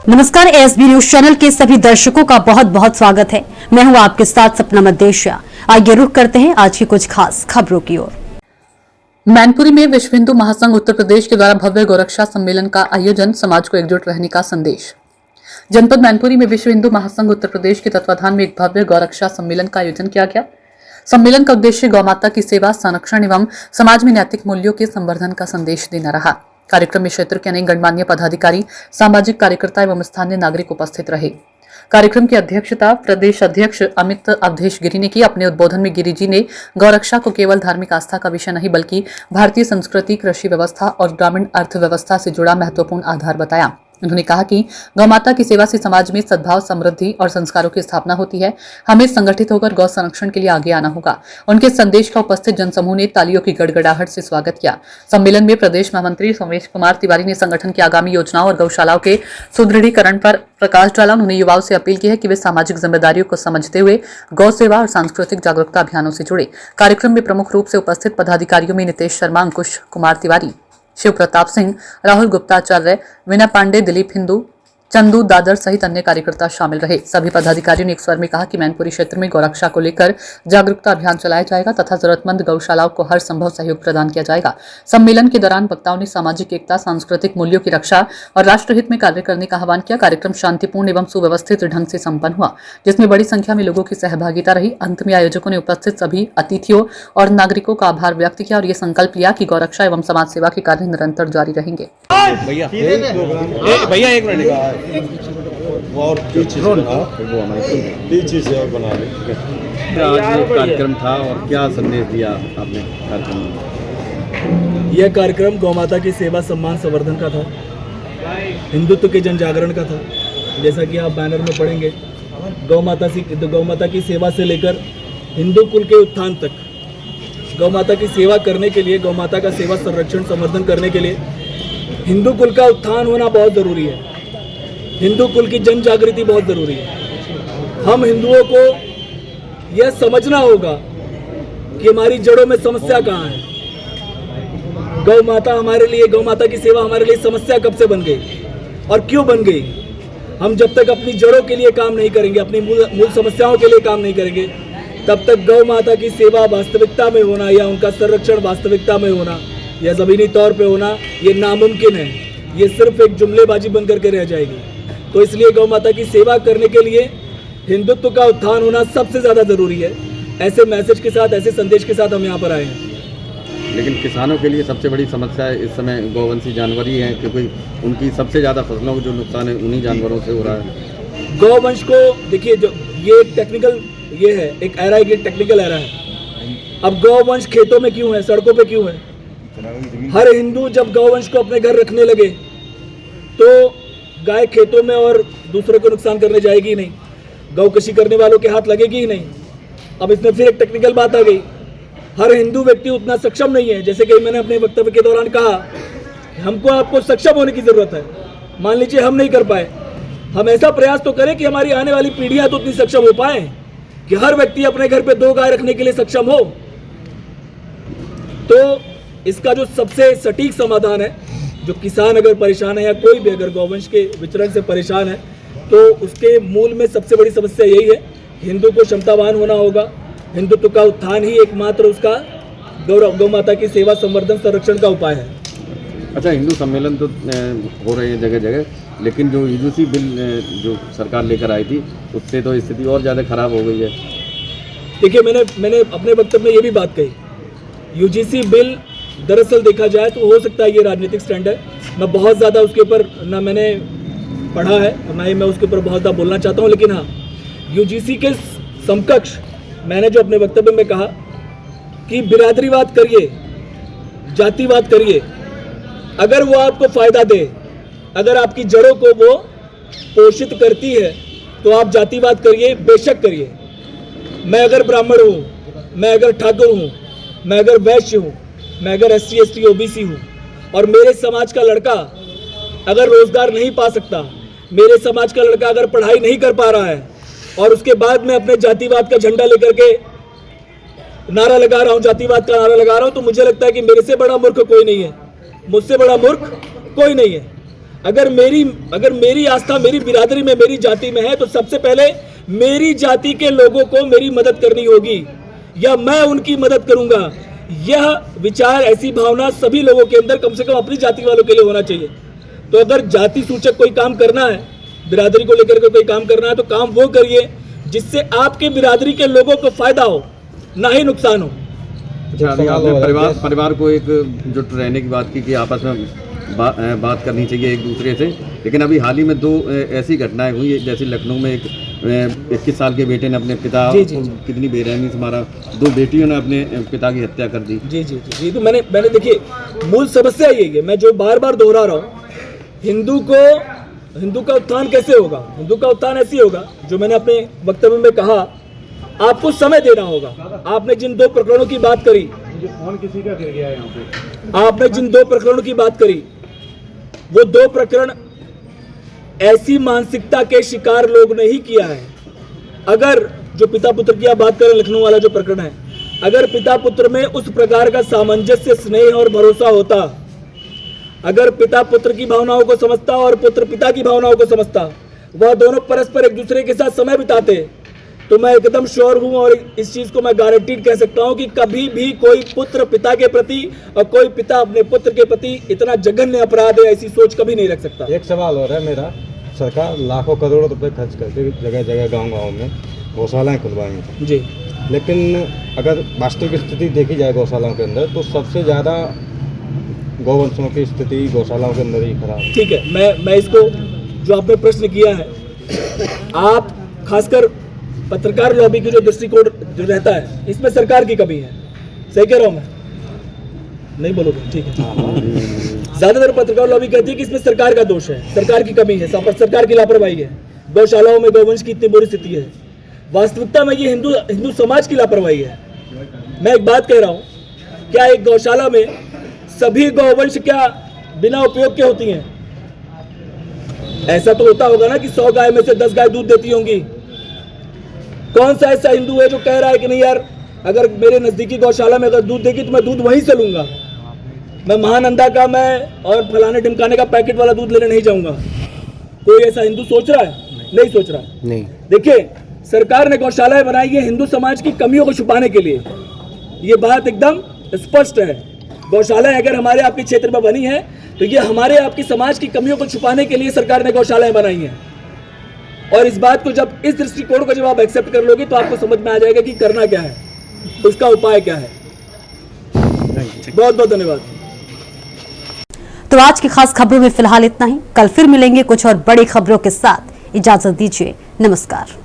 नमस्कार, ASB news channel के सभी दर्शकों का बहुत बहुत स्वागत है। मैं हूं आपके साथ सपना मदेशिया। आइए रुक करते हैं आज की कुछ खास खबरों की ओर। मैनपुरी में विश्व हिंदू महासंघ उत्तर प्रदेश के द्वारा भव्य गौरक्षा सम्मेलन का आयोजन, समाज को एकजुट रहने का संदेश। जनपद मैनपुरी में विश्व हिंदू महासंघ उत्तर प्रदेश के तत्वाधान में एक भव्य गौरक्षा सम्मेलन का आयोजन किया गया। सम्मेलन का उद्देश्य गौमाता की सेवा, संरक्षण एवं समाज में नैतिक मूल्यों के संवर्धन का संदेश देना रहा। कार्यक्रम में क्षेत्र के अनेक गणमान्य पदाधिकारी, सामाजिक कार्यकर्ता एवं स्थानीय नागरिक उपस्थित रहे। कार्यक्रम की अध्यक्षता प्रदेश अध्यक्ष अमित अवधेश गिरी ने की। अपने उद्बोधन में गिरी जी ने गौरक्षा को केवल धार्मिक आस्था का विषय नहीं बल्कि भारतीय संस्कृति, कृषि व्यवस्था और ग्रामीण अर्थव्यवस्था से जुड़ा महत्वपूर्ण आधार बताया। उन्होंने कहा कि गौमाता की सेवा से समाज में सद्भाव, समृद्धि और संस्कारों की स्थापना होती है। हमें संगठित होकर गौ संरक्षण के लिए आगे आना होगा। उनके संदेश का उपस्थित जनसमूह ने तालियों की गड़गड़ाहट से स्वागत किया। सम्मेलन में प्रदेश महामंत्री सोमेश कुमार तिवारी ने संगठन की आगामी योजनाओं और गौशालाओं के सुदृढ़ीकरण पर प्रकाश डाला। उन्होंने युवाओं से अपील की है कि वे सामाजिक जिम्मेदारियों को समझते हुए गौ सेवा और सांस्कृतिक जागरूकता अभियानों से जुड़े। कार्यक्रम में प्रमुख रूप से उपस्थित पदाधिकारियों में नितेश शर्मा, अंकुश कुमार तिवारी, शिव प्रताप सिंह, राहुल गुप्ताचार्य, वीना पांडे, दिलीप हिंदू, चंदू दादर सहित अन्य कार्यकर्ता शामिल रहे। सभी पदाधिकारियों ने एक स्वर में कहा कि मैनपुरी क्षेत्र में गौरक्षा को लेकर जागरूकता अभियान चलाया जाएगा तथा जरूरतमंद गौशालाओं को हर संभव सहयोग प्रदान किया जाएगा। सम्मेलन के दौरान वक्ताओं ने सामाजिक एकता, सांस्कृतिक मूल्यों की रक्षा और राष्ट्रहित में कार्य करने का आह्वान किया। कार्यक्रम शांतिपूर्ण एवं सुव्यवस्थित ढंग से संपन्न हुआ, जिसमें बड़ी संख्या में लोगों की सहभागिता रही। अंत में आयोजकों ने उपस्थित सभी अतिथियों और नागरिकों का आभार व्यक्त किया और ये संकल्प लिया कि गौरक्षा एवं समाज सेवा के कार्य निरंतर जारी रहेंगे। भैया एक मिनट और चीज़ और बना ले। आज कार्यक्रम था और क्या संदेश दिया आपने कार्यक्रम में? यह कार्यक्रम गौमाता की सेवा, सम्मान, संवर्धन का था, हिंदुत्व के जन जागरण का था। जैसा कि आप बैनर में पढ़ेंगे, गौमाता की सेवा से लेकर हिंदू कुल के उत्थान तक, गौमाता की सेवा करने के लिए, गौमाता का सेवा, संरक्षण, संवर्धन करने के लिए हिंदू कुल का उत्थान होना बहुत ज़रूरी है। हिंदू कुल की जन जागृति बहुत ज़रूरी है। हम हिंदुओं को यह समझना होगा कि हमारी जड़ों में समस्या कहाँ है। गौ माता हमारे लिए, गौ माता की सेवा हमारे लिए समस्या कब से बन गई और क्यों बन गई? हम जब तक अपनी जड़ों के लिए काम नहीं करेंगे, अपनी मूल समस्याओं के लिए काम नहीं करेंगे, तब तक गौ माता की सेवा वास्तविकता में होना या उनका संरक्षण वास्तविकता में होना या ज़मीनी तौर पे होना, ये नामुमकिन है। ये सिर्फ एक जुमलेबाजी बन करके रह जाएगी। तो इसलिए गौ माता की सेवा करने के लिए हिंदुत्व का उत्थान होना सबसे ज़्यादा ज़रूरी है। ऐसे मैसेज के साथ, ऐसे संदेश के साथ हम यहाँ पर आए हैं। लेकिन किसानों के लिए सबसे बड़ी समस्या इस समय गौवंशी जानवर ही हैं, क्योंकि उनकी सबसे ज़्यादा फसलों को जो नुकसान है उन्हीं जानवरों से हो रहा है। गौवंश को देखिए, जो ये एक टेक्निकल ये है, एक एरा है, टेक्निकल एरा है। अब गौवंश खेतों में क्यों है, सड़कों पर क्यों है? हर हिंदू जब गौवंश को अपने घर रखने लगे तो गाय खेतों में और दूसरे को नुकसान करने जाएगी ही नहीं, गौकशी करने वालों के हाथ लगेगी ही नहीं। अब इसमें फिर एक टेक्निकल बात आ गई, हर हिंदू व्यक्ति उतना सक्षम नहीं है। जैसे कि मैंने अपने वक्तव्य के दौरान कहा, हमको आपको सक्षम होने की ज़रूरत है। मान लीजिए हम नहीं कर पाए, हम ऐसा प्रयास तो करें कि हमारी आने वाली पीढ़ियाँ तो उतनी सक्षम हो पाए कि हर व्यक्ति अपने घर पे 2 गाय रखने के लिए सक्षम हो। तो इसका जो सबसे सटीक समाधान है, जो किसान अगर परेशान है या कोई भी अगर गौवंश के विचरण से परेशान है, तो उसके मूल में सबसे बड़ी समस्या यही है, हिंदू को क्षमतावान होना होगा। हिंदुत्व का उत्थान ही एकमात्र उसका गौ माता की सेवा, संवर्धन, संरक्षण का उपाय है। अच्छा, हिंदू सम्मेलन तो हो रहे हैं जगह जगह, लेकिन जो यूजीसी बिल जो सरकार लेकर आई थी उससे तो स्थिति और ज़्यादा खराब हो गई है। देखिए, मैंने अपने वक्तव्य में ये भी बात कही, यूजीसी बिल दरअसल देखा जाए तो हो सकता है ये राजनीतिक स्टैंड है। मैं बहुत ज़्यादा उसके ऊपर ना मैंने पढ़ा है और ना ही मैं उसके ऊपर बहुत ज़्यादा बोलना चाहता हूँ, लेकिन हाँ, यूजीसी के समकक्ष मैंने जो अपने वक्तव्य में कहा कि बिरादरीवाद करिए, जातिवाद करिए, अगर वो आपको फ़ायदा दे, अगर आपकी जड़ों को वो पोषित करती है तो आप जातिवाद करिए, बेशक करिए। मैं अगर ब्राह्मण हूँ, मैं अगर ठाकुर हूँ, मैं अगर वैश्य हूँ, मैं अगर SC ST OBC हूँ और मेरे समाज का लड़का अगर रोजगार नहीं पा सकता, मेरे समाज का लड़का अगर पढ़ाई नहीं कर पा रहा है और उसके बाद मैं अपने जातिवाद का झंडा लेकर के नारा लगा रहा हूँ, जातिवाद का नारा लगा रहा हूँ, तो मुझे लगता है कि मेरे से बड़ा मूर्ख कोई नहीं है, मुझसे बड़ा मूर्ख कोई नहीं है। अगर मेरी आस्था मेरी बिरादरी में, मेरी जाति में है, तो सबसे पहले मेरी जाति के लोगों को मेरी मदद करनी होगी या मैं उनकी मदद करूंगा। यह विचार, ऐसी भावना सभी लोगों के अंदर कम से कम अपनी जाति वालों के लिए होना चाहिए। तो अगर जाति सूचक कोई काम करना है, बिरादरी को लेकर के कोई काम करना है, तो काम वो करिए जिससे आपके बिरादरी के लोगों को फायदा हो, ना ही नुकसान हो। अच्छा, अभी आपने परिवार को एक जुट रहने की बात की कि आपस में बात करनी चाहिए एक दूसरे से, लेकिन अभी हाल ही में 2 ऐसी घटनाएं हुई, जैसे लखनऊ में एक 21 साल के बेटे ने अपने पिता को कितनी बेरहमी से मारा, 2 बेटियों ने अपने पिता की हत्या कर दी। जी। तो मैंने देखिए, मूल समस्या यही है, मैं जो बार बार दोहरा रहा हूँ, हिंदू का उत्थान कैसे होगा? हिंदू का उत्थान ऐसी होगा, जो मैंने अपने वक्तव्य में कहा, आपको समय देना होगा। आपने जिन 2 प्रकरणों की बात करी, फोन किसी का गिर गया यहाँ पे, आपने जिन 2 प्रकरणों की बात करी, वो 2 प्रकरण ऐसी मानसिकता के शिकार लोग ने ही किया है। अगर जो पिता पुत्र की आप बात करें, लखनऊ वाला जो प्रकरण है, अगर पिता पुत्र में उस प्रकार का सामंजस्य, स्नेह और भरोसा होता, अगर पिता पुत्र की भावनाओं को समझता और पुत्र पिता की भावनाओं को समझता, वह दोनों परस्पर एक दूसरे के साथ समय बिताते, तो मैं एकदम श्योर हूं और इस चीज को मैं गारंटीड कह सकता हूं कि कभी भी कोई पुत्र पिता के प्रति और कोई पिता अपने पुत्र के प्रति इतना जघन्य अपराध है, ऐसी सोच कभी नहीं रख सकता। एक सवाल और है मेरा, सरकार लाखों करोड़ों रुपए खर्च करके जगह जगह गांव में गौशालाएं खुलवाएंगी जी, लेकिन अगर वास्तविक स्थिति देखी जाए गौशालाओं के अंदर, तो सबसे ज़्यादा गौवंशों की स्थिति गौशालाओं के अंदर ही खराब है। ठीक है, मैं इसको, जो आपने प्रश्न किया है, आप खासकर पत्रकार लॉबी की जो दृष्टिकोण जो रहता है, इसमें सरकार की कमी है। सही कह रहा हूं मैं? नहीं बोलोगे? ठीक है। ज्यादातर पत्रकार लॉबी कहती है कि इसमें सरकार का दोष है, सरकार की कमी है, सरकार की लापरवाही है, गौशालाओं में गौवंश की इतनी बुरी स्थिति है। वास्तविकता में ये हिंदू समाज की लापरवाही है। मैं एक बात कह रहा हूं, क्या एक गौशाला में सभी गौवंश क्या बिना उपयोग के होती हैं? ऐसा तो होता होगा ना कि 100 गाय में से 10 गाय दूध देती होंगी। कौन सा ऐसा हिंदू है जो कह रहा है कि नहीं यार, अगर मेरे नजदीकी गौशाला में अगर दूध देगी तो मैं दूध वहीं से लूंगा, मैं महानंदा का मैं और फलाने ढिमकाने का पैकेट वाला दूध लेने नहीं जाऊंगा? कोई ऐसा हिंदू सोच रहा है? नहीं सोच रहा। नहीं। देखिए, सरकार ने गौशालाएं बनाई है हिंदू समाज की कमियों को छुपाने के लिए, ये बात एकदम स्पष्ट है। गौशालाएं अगर हमारे आपके क्षेत्र में बनी है तो ये हमारे आपकी समाज की कमियों को छुपाने के लिए सरकार ने गौशालाएं बनाई हैं। और इस बात को जब, इस दृष्टिकोण को जब आप एक्सेप्ट कर लोगे तो आपको समझ में आ जाएगा कि करना क्या है, उसका उपाय क्या है। बहुत बहुत धन्यवाद। तो आज की खास खबरों में फिलहाल इतना ही। कल फिर मिलेंगे कुछ और बड़ी खबरों के साथ। इजाजत दीजिए, नमस्कार।